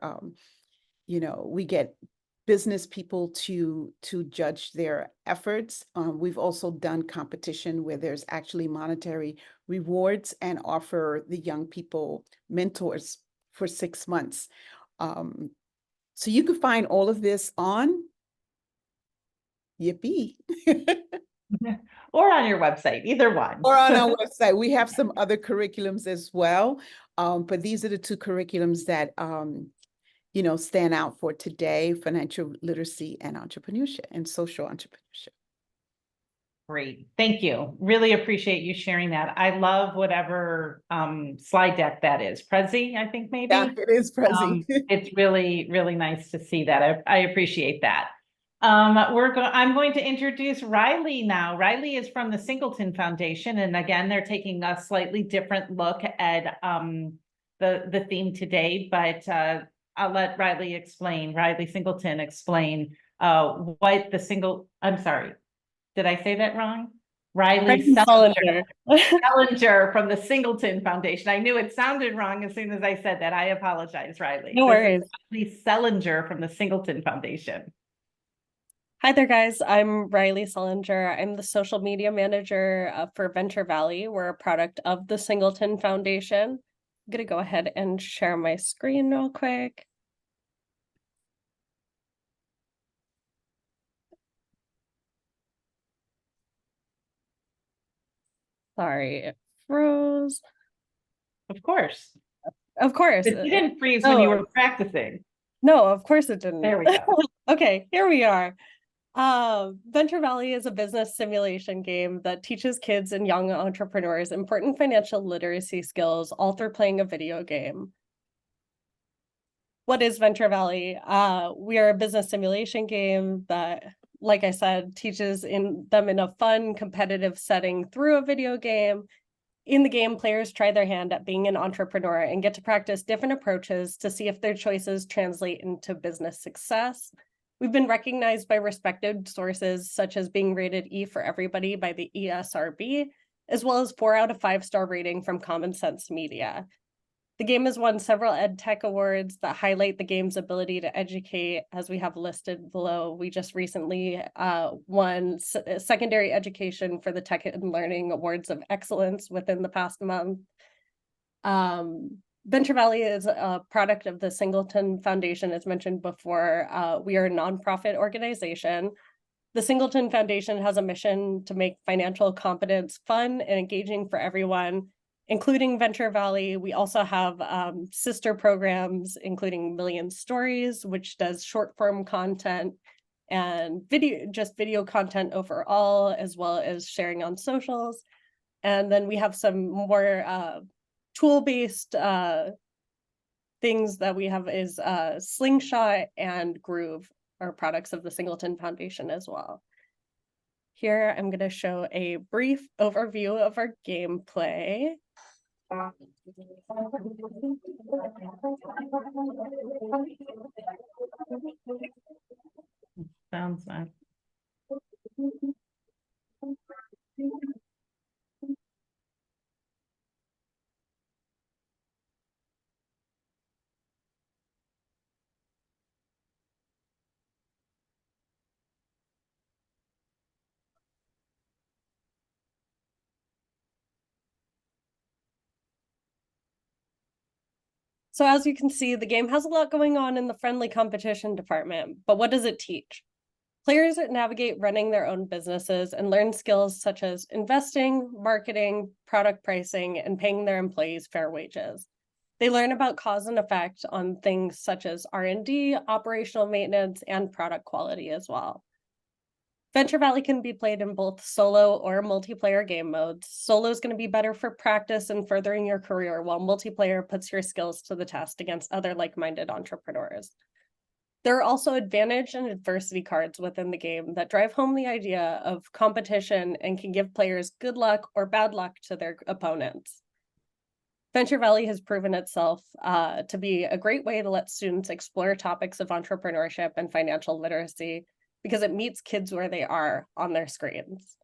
we get business people to judge their efforts. We've also done competition where there's actually monetary rewards and offer the young people mentors for 6 months. So you can find all of this on Yippee. Or on your website, either one. Or on our website. We have some other curriculums as well. But these are the two curriculums that, stand out for today: financial literacy and entrepreneurship, and social entrepreneurship. Great. Thank you. Really appreciate you sharing that. I love whatever slide deck that is. Prezi, I think maybe. Yeah, it is Prezi. It's really, really nice to see that. I appreciate that. I'm going to introduce Riley now. Riley is from the Singleton Foundation, and again, they're taking a slightly different look at the theme today, but I'll let Riley Singleton explain what I'm sorry, did I say that wrong? Riley Selinger from the Singleton Foundation. I knew it sounded wrong as soon as I said that. I apologize, Riley. No worries. Riley Selinger from the Singleton Foundation. Hi there, guys. I'm Riley Selinger. I'm the social media manager for Venture Valley. We're a product of the Singleton Foundation. I'm going to go ahead and share my screen real quick. Sorry, it froze. Of course. Of course. But you didn't freeze when you were practicing. No, of course it didn't. There we go. Okay, here we are. Venture Valley is a business simulation game that teaches kids and young entrepreneurs important financial literacy skills, all through playing a video game. What is Venture Valley? We are a business simulation game that, like I said, teaches them in a fun, competitive setting through a video game. In the game, players try their hand at being an entrepreneur and get to practice different approaches to see if their choices translate into business success. We've been recognized by respected sources, such as being rated E for everybody by the ESRB, as well as 4 out of 5-star rating from Common Sense Media. The game has won several ed tech awards that highlight the game's ability to educate, as we have listed below. We just recently won secondary education for the Tech and Learning Awards of Excellence within the past month. Venture Valley is a product of the Singleton Foundation, as mentioned before. We are a nonprofit organization. The Singleton Foundation has a mission to make financial competence fun and engaging for everyone, including Venture Valley. We also have sister programs, including Million Stories, which does short form content and video content overall, as well as sharing on socials. And then we have some more tool-based things that we have is Slingshot and Groove are products of the Singleton Foundation as well. Here, I'm going to show a brief overview of our gameplay. Sounds nice. So as you can see, the game has a lot going on in the friendly competition department, but what does it teach? Players navigate running their own businesses and learn skills such as investing, marketing, product pricing, and paying their employees fair wages. They learn about cause and effect on things such as R&D, operational maintenance, and product quality as well. Venture Valley can be played in both solo or multiplayer game modes. Solo is going to be better for practice and furthering your career, while multiplayer puts your skills to the test against other like-minded entrepreneurs. There are also advantage and adversity cards within the game that drive home the idea of competition and can give players good luck or bad luck to their opponents. Venture Valley has proven itself to be a great way to let students explore topics of entrepreneurship and financial literacy, because it meets kids where they are on their screens.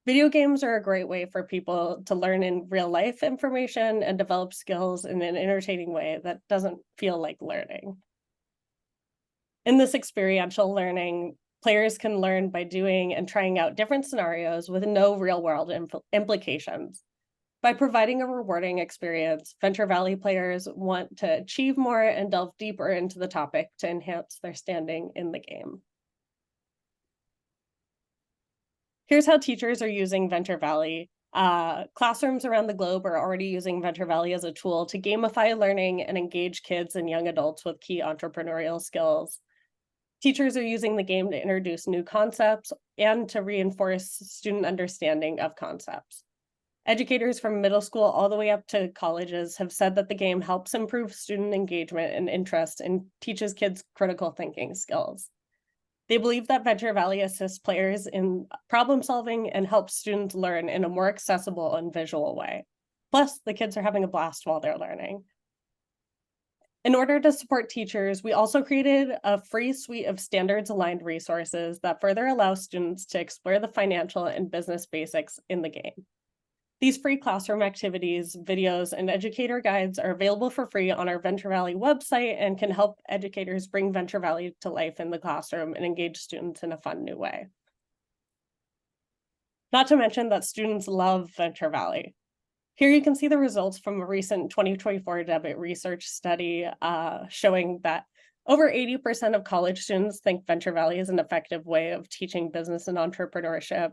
Video games are a great way for people to learn in real life information and develop skills in an entertaining way that doesn't feel like learning. In this experiential learning, players can learn by doing and trying out different scenarios with no real-world implications. By providing a rewarding experience, Venture Valley players want to achieve more and delve deeper into the topic to enhance their standing in the game. Here's how teachers are using Venture Valley. Classrooms around the globe are already using Venture Valley as a tool to gamify learning and engage kids and young adults with key entrepreneurial skills. Teachers are using the game to introduce new concepts and to reinforce student understanding of concepts. Educators from middle school all the way up to colleges have said that the game helps improve student engagement and interest and teaches kids critical thinking skills. They believe that Venture Valley assists players in problem solving and helps students learn in a more accessible and visual way. Plus, the kids are having a blast while they're learning. In order to support teachers, we also created a free suite of standards-aligned resources that further allow students to explore the financial and business basics in the game. These free classroom activities, videos, and educator guides are available for free on our Venture Valley website and can help educators bring Venture Valley to life in the classroom and engage students in a fun new way. Not to mention that students love Venture Valley. Here you can see the results from a recent 2024 debit research study showing that over 80% of college students think Venture Valley is an effective way of teaching business and entrepreneurship.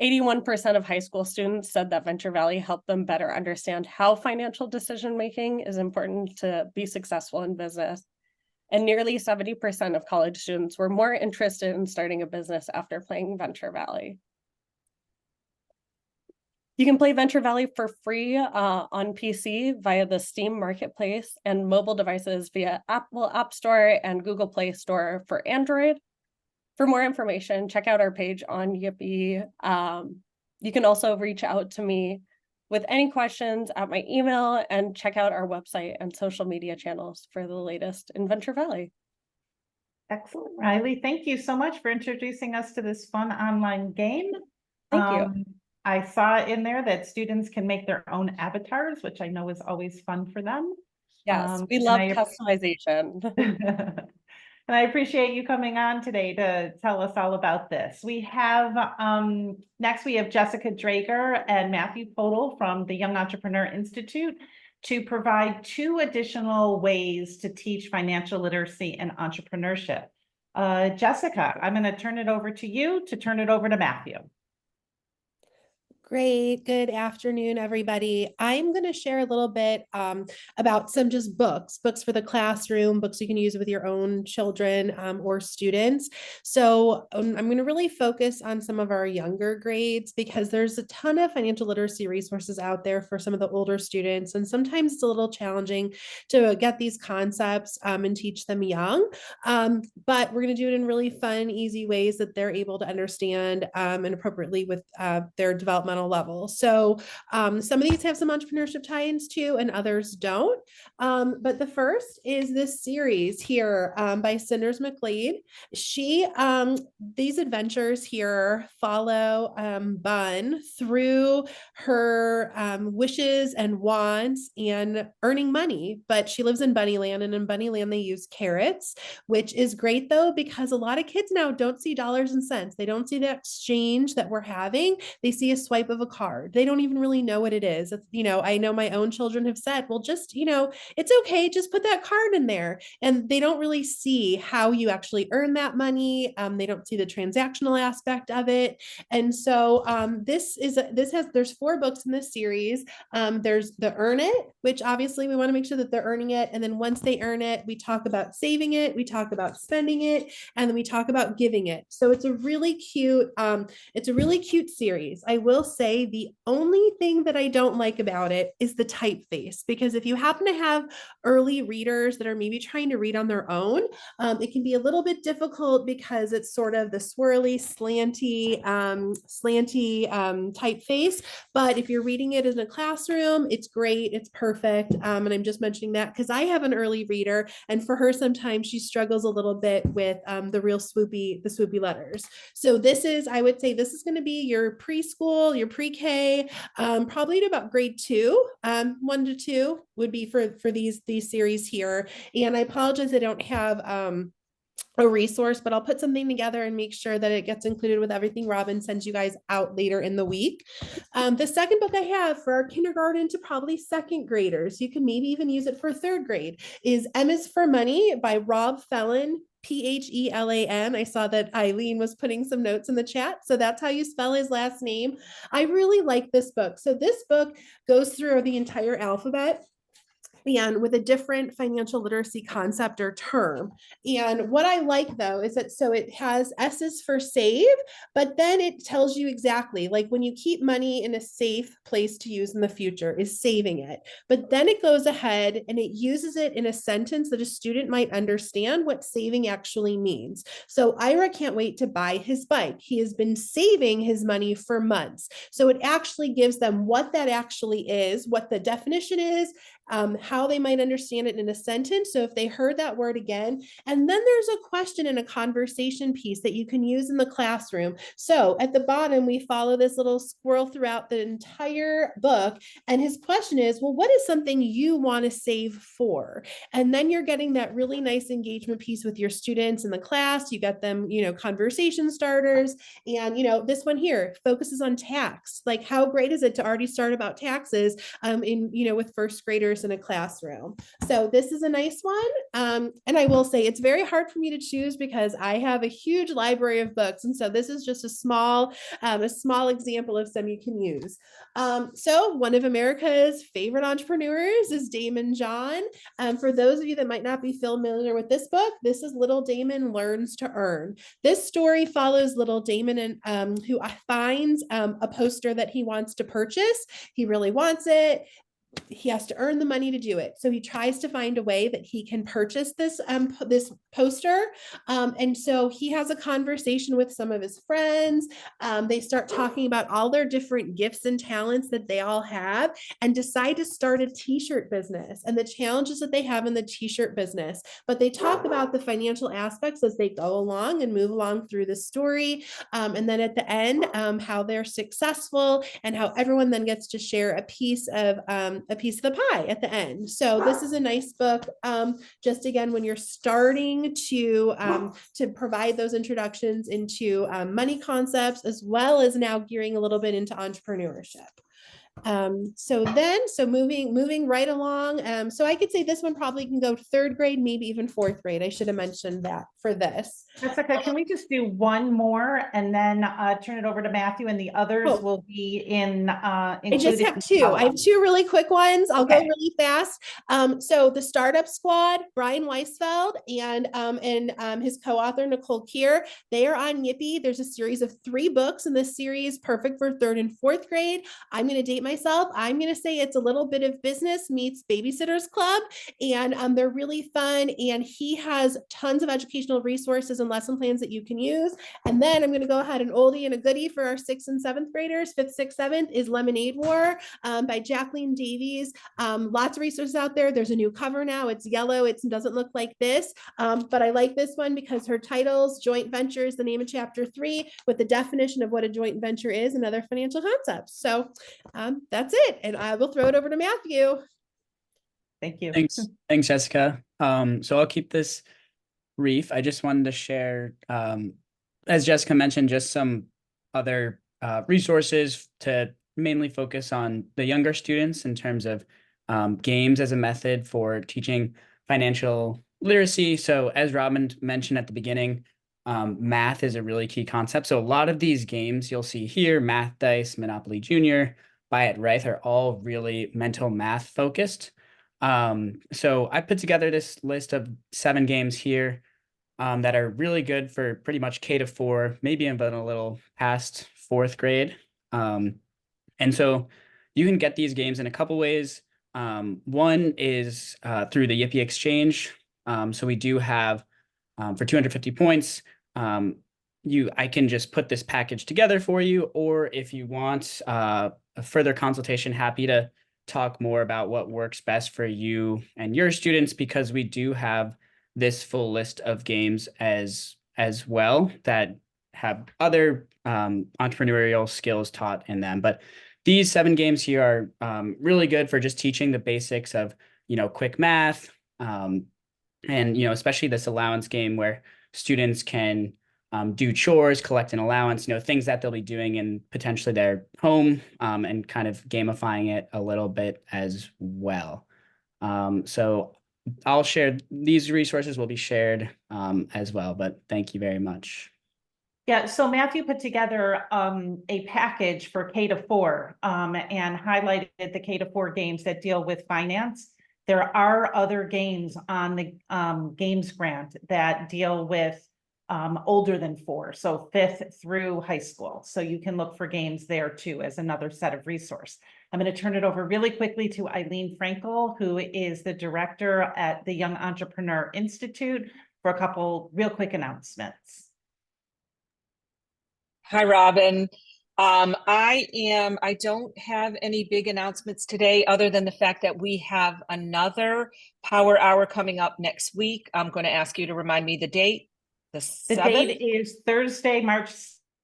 81% of high school students said that Venture Valley helped them better understand how financial decision-making is important to be successful in business. And nearly 70% of college students were more interested in starting a business after playing Venture Valley. You can play Venture Valley for free on PC via the Steam Marketplace and mobile devices via Apple App Store and Google Play Store for Android. For more information, check out our page on YEI. You can also reach out to me with any questions at my email and check out our website and social media channels for the latest in Venture Valley. Excellent, Riley. Thank you so much for introducing us to this fun online game. Thank you. I saw in there that students can make their own avatars, which I know is always fun for them. Yes, we love customization. And I appreciate you coming on today to tell us all about this. We have, next we have Jessica Drager and Matthew Podel from the Young Entrepreneur Institute to provide 2 additional ways to teach financial literacy and entrepreneurship. Jessica, I'm going to turn it over to you to turn it over to Matthew. Great. Good afternoon, everybody. I'm going to share a little bit about some just books for the classroom, books you can use with your own children or students. So I'm going to really focus on some of our younger grades because there's a ton of financial literacy resources out there for some of the older students. And sometimes it's a little challenging to get these concepts and teach them young. But we're going to do it in really fun, easy ways that they're able to understand and appropriately with their developmental level. So some of these have some entrepreneurship tie-ins too, and others don't. But the first is this series here by Cinders McLeod. These adventures here follow Bun through her wishes and wants and earning money, but she lives in Bunnyland, and in Bunnyland they use carrots, which is great though, because a lot of kids now don't see dollars and cents. They don't see the exchange that we're having. They see a swipe of a card. They don't even really know what it is. I know my own children have said, well, just, it's okay. Just put that card in there. And they don't really see how you actually earn that money. They don't see the transactional aspect of it. And so there's 4 books in this series. There's the Earn It, which obviously we want to make sure that they're earning it. And then once they earn it, we talk about saving it, we talk about spending it, and then we talk about giving it. So it's a really cute series. I will say the only thing that I don't like about it is the typeface, because if you happen to have early readers that are maybe trying to read on their own, it can be a little bit difficult because it's sort of the swirly, slanty typeface. But if you're reading it in a classroom, it's great. It's perfect. And I'm just mentioning that because I have an early reader, and for her, sometimes she struggles a little bit with the real swoopy letters. So I would say this is going to be your preschool, your pre-K, probably to about grade 2, 1 to 2 would be for these series here. And I apologize, I don't have a resource, but I'll put something together and make sure that it gets included with everything Robin sends you guys out later in the week. The second book I have for our kindergarten to probably 2nd graders, you can maybe even use it for 3rd grade, is M is for Money by Rob Phelan, Phelan. I saw that Eileen was putting some notes in the chat. So that's how you spell his last name. I really like this book. So this book goes through the entire alphabet. and with a different financial literacy concept or term. And what I like though is that so it has S's for save, but then it tells you exactly like when you keep money in a safe place to use in the future is saving it. But then it goes ahead and it uses it in a sentence that a student might understand what saving actually means. So Ira can't wait to buy his bike. He has been saving his money for months. So it actually gives them what that actually is, what the definition is, how they might understand it in a sentence. So if they heard that word again, and then there's a question and a conversation piece that you can use in the classroom. So at the bottom, we follow this little squirrel throughout the entire book. And his question is, well, what is something you want to save for? And then you're getting that really nice engagement piece with your students in the class. You got them, conversation starters. And, this one here focuses on tax. Like, how great is it to already start about taxes with first graders in a classroom? So this is a nice one. And I will say it's very hard for me to choose because I have a huge library of books. And so this is just a small example of some you can use. So one of America's favorite entrepreneurs is Damon John. For those of you that might not be familiar with this book, this is Little Damon Learns to Earn. This story follows Little Damon and who finds a poster that he wants to purchase. He really wants it. He has to earn the money to do it. So he tries to find a way that he can purchase this poster. And so he has a conversation with some of his friends. They start talking about all their different gifts and talents that they all have and decide to start a t-shirt business and the challenges that they have in the t-shirt business. But they talk about the financial aspects as they go along and move along through the story. And then at the end, how they're successful and how everyone then gets to share a piece of the pie at the end. So this is a nice book. Just again, when you're starting to provide those introductions into money concepts, as well as now gearing a little bit into entrepreneurship. So moving right along. So I could say this one probably can go to third grade, maybe even fourth grade. I should have mentioned that for this. Jessica, can we just do one more and then turn it over to Matthew, and the others will be in I just have two. I have two really quick ones. I'll go really fast. So the Startup Squad, Brian Weisfeld and his co-author Nicole Kier, they are on YIPY. There's a series of 3 books in this series, perfect for third and fourth grade. I'm going to date myself. I'm going to say it's a little bit of business meets Babysitters Club, and they're really fun. And he has tons of educational resources and lesson plans that you can use. And then I'm going to go ahead and oldie and a goodie for our 6th and 7th graders. 5th, 6th, 7th is Lemonade War by Jacqueline Davies. Lots of resources out there. There's a new cover now. It's yellow. It doesn't look like this, but I like this one because her titles, Joint Venture is the name of chapter 3 with the definition of what a joint venture is and other financial concepts. So that's it. And I will throw it over to Matthew. Thank you. Thanks, Jessica. So I'll keep this brief. I just wanted to share, as Jessica mentioned, just some other resources to mainly focus on the younger students in terms of games as a method for teaching financial literacy. So as Robin mentioned at the beginning, math is a really key concept. So a lot of these games you'll see here, Math Dice, Monopoly Junior, Buy It Right, are all really mental math focused. So I put together this list of 7 games here that are really good for pretty much K to 4, maybe even a little past 4th grade. And so you can get these games in a couple ways. One is through the YIPY Exchange. So we do have, for 250 points, I can just put this package together for you, or if you want a further consultation, happy to talk more about what works best for you and your students, because we do have this full list of games as well that have other entrepreneurial skills taught in them. But these 7 games here are really good for just teaching the basics of, quick math, and, especially this allowance game where students can do chores, collect an allowance, things that they'll be doing in potentially their home, and kind of gamifying it a little bit as well. So I'll share, these resources will be shared as well, but thank you very much. Yeah, so Matthew put together a package for K to 4 and highlighted the K to 4 games that deal with finance. There are other games on the games grant that deal with older than 4, so 5th through high school. So you can look for games there too as another set of resource. I'm going to turn it over really quickly to Eileen Frankel, who is the director at the Young Entrepreneur Institute, for a couple real quick announcements. Hi, Robin. I don't have any big announcements today other than the fact that we have another Power Hour coming up next week. I'm going to ask you to remind me the date. The 7th? Date is Thursday, March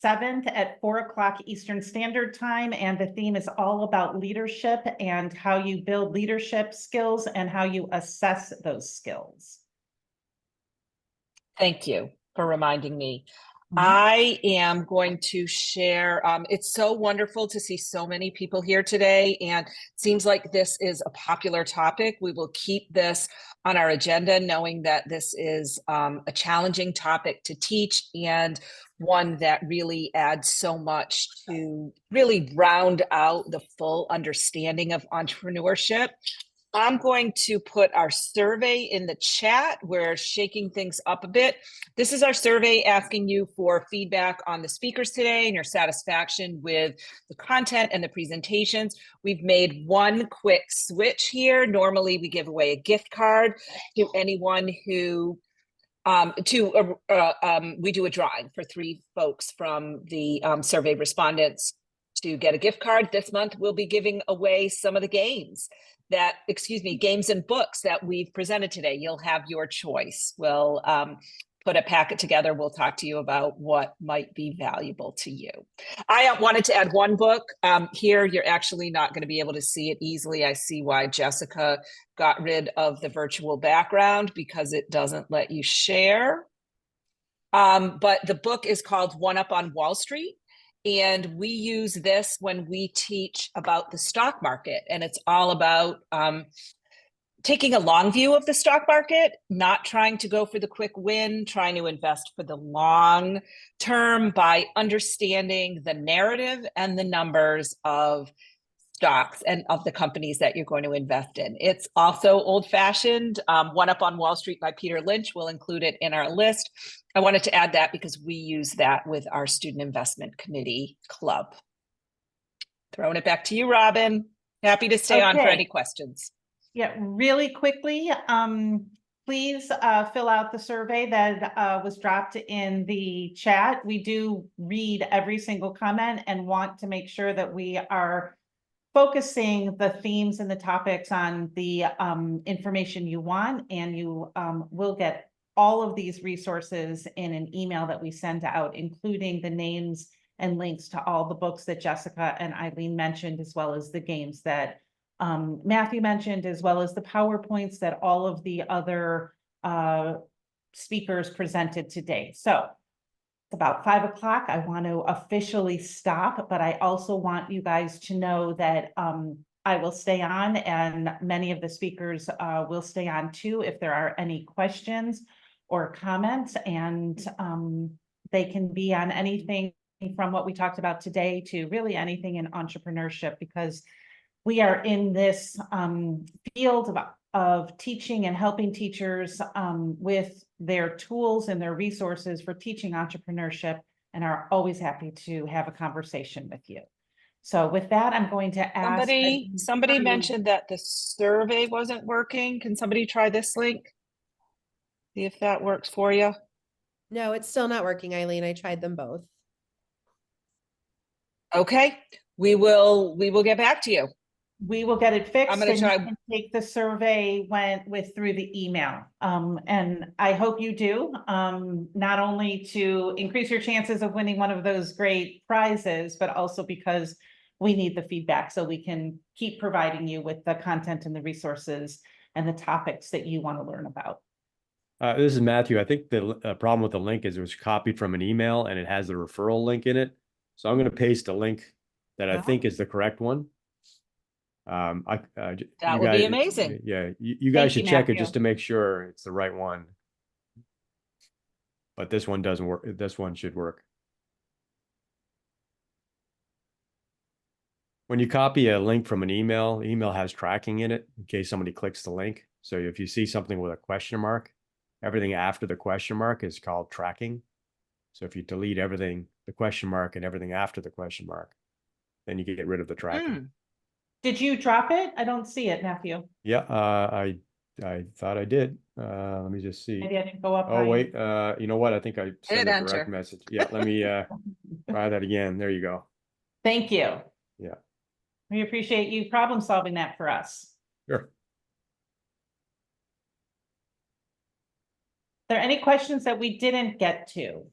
7th at 4 o'clock Eastern Standard Time. And the theme is all about leadership and how you build leadership skills and how you assess those skills. Thank you for reminding me. I am going to share, it's so wonderful to see so many people here today, and it seems like this is a popular topic. We will keep this on our agenda, knowing that this is a challenging topic to teach and one that really adds so much to really round out the full understanding of entrepreneurship. I'm going to put our survey in the chat. We're shaking things up a bit. This is our survey asking you for feedback on the speakers today and your satisfaction with the content and the presentations. We've made one quick switch here. Normally we give away a gift card to anyone who we do a drawing for 3 folks from the survey respondents to get a gift card. This month we'll be giving away some of the games and books that we've presented today. You'll have your choice. We'll put a packet together. We'll talk to you about what might be valuable to you. I wanted to add one book. Here, you're actually not going to be able to see it easily. I see why Jessica got rid of the virtual background, because it doesn't let you share. But the book is called One Up on Wall Street. And we use this when we teach about the stock market. And it's all about taking a long view of the stock market, not trying to go for the quick win, trying to invest for the long term by understanding the narrative and the numbers of stocks and of the companies that you're going to invest in. It's also old-fashioned. One Up on Wall Street by Peter Lynch. We'll include it in our list. I wanted to add that because we use that with our Student Investment Committee Club. Throwing it back to you, Robin. Happy to stay on for any questions. Yeah, really quickly, please fill out the survey that was dropped in the chat. We do read every single comment and want to make sure that we are focusing the themes and the topics on the information you want, and you will get all of these resources in an email that we send out, including the names and links to all the books that Jessica and Eileen mentioned, as well as the games that Matthew mentioned, as well as the PowerPoints that all of the other speakers presented today. So it's about 5 o'clock. I want to officially stop, but I also want you guys to know that I will stay on, and many of the speakers will stay on too if there are any questions or comments, and they can be on anything from what we talked about today to really anything in entrepreneurship, because we are in this field of teaching and helping teachers with their tools and their resources for teaching entrepreneurship, and are always happy to have a conversation with you. So with that, I'm going to ask. Somebody mentioned that the survey wasn't working. Can somebody try this link? See if that works for you. No, it's still not working, Eileen. I tried them both. Okay, we will get back to you. We will get it fixed. I'm going to try. You can take the survey through the email. And I hope you do, not only to increase your chances of winning one of those great prizes, but also because we need the feedback so we can keep providing you with the content and the resources and the topics that you want to learn about. This is Matthew. I think the problem with the link is it was copied from an email and it has the referral link in it. So I'm going to paste a link that I think is the correct one. That would be amazing. Yeah, you guys should check it just to make sure it's the right one. But this one doesn't work. This one should work. When you copy a link from an email, email has tracking in it in case somebody clicks the link. So if you see something with a question mark, everything after the question mark is called tracking. So if you delete everything, the question mark and everything after the question mark, then you get rid of the tracking. Did you drop it? I don't see it, Matthew. Yeah, I thought I did. Let me just see. Maybe I didn't go up. Oh, high. wait, you know what? I think I sent a direct enter. message. Yeah, let me try that again. There you go. Thank you. Yeah, We appreciate you problem solving that for us. sure. Are there any questions that we didn't get to?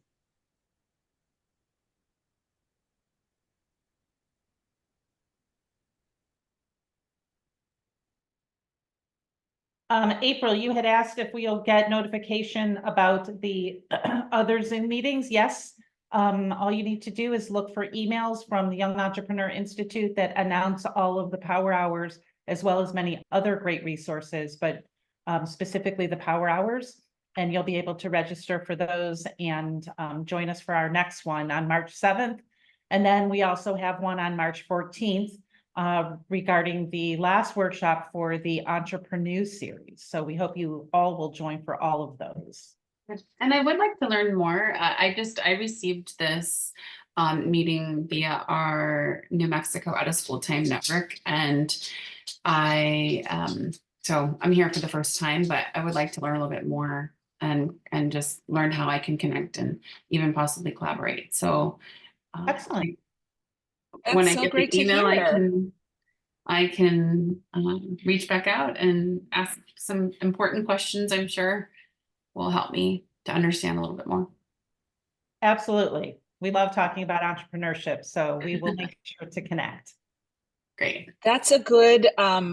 April, you had asked if we'll get notification about the other Zoom meetings. Yes. All you need to do is look for emails from the Young Entrepreneur Institute that announce all of the power hours, as well as many other great resources, but specifically the power hours. And you'll be able to register for those and join us for our next one on March 7th. And then we also have one on March 14th. Regarding the last workshop for the Entrepreneur series. So we hope you all will join for all of those. And I would like to learn more. I received this meeting via our New Mexico Out of School Time Network, and so I'm here for the first time, but I would like to learn a little bit more and just learn how I can connect and even possibly collaborate. So Excellent. when That's I so get great the to email, hear. I can reach back out and ask some important questions. I'm sure will help me to understand a little bit more. Absolutely. We love talking about entrepreneurship, so we will make sure to connect. Great. That's a good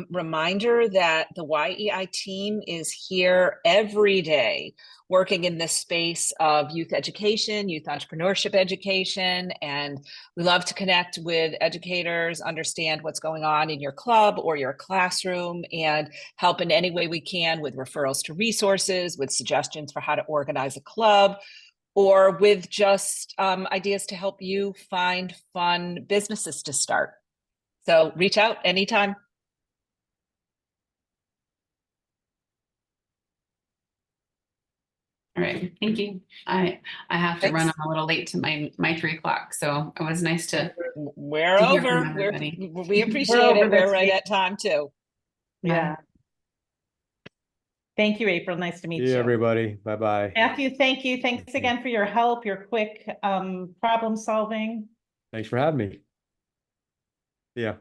reminder that the YEI team is here every day working in this space of youth education, youth entrepreneurship education, and we love to connect with educators, understand what's going on in your club or your classroom, and help in any way we can with referrals to resources, with suggestions for how to organize a club, or with just ideas to help you find fun businesses to start. So reach out anytime. All right, thank you. I have to run. Thanks. I'm a little late to my 3 o'clock, so it was nice to. We're to hear from over. everybody. We appreciate over it. We're this right week. at time too. Yeah. Thank you, April. Nice to meet See you. everybody. Bye-bye. Matthew, thank you. Thanks again for your help, your quick problem solving. Thanks for having me. Yeah.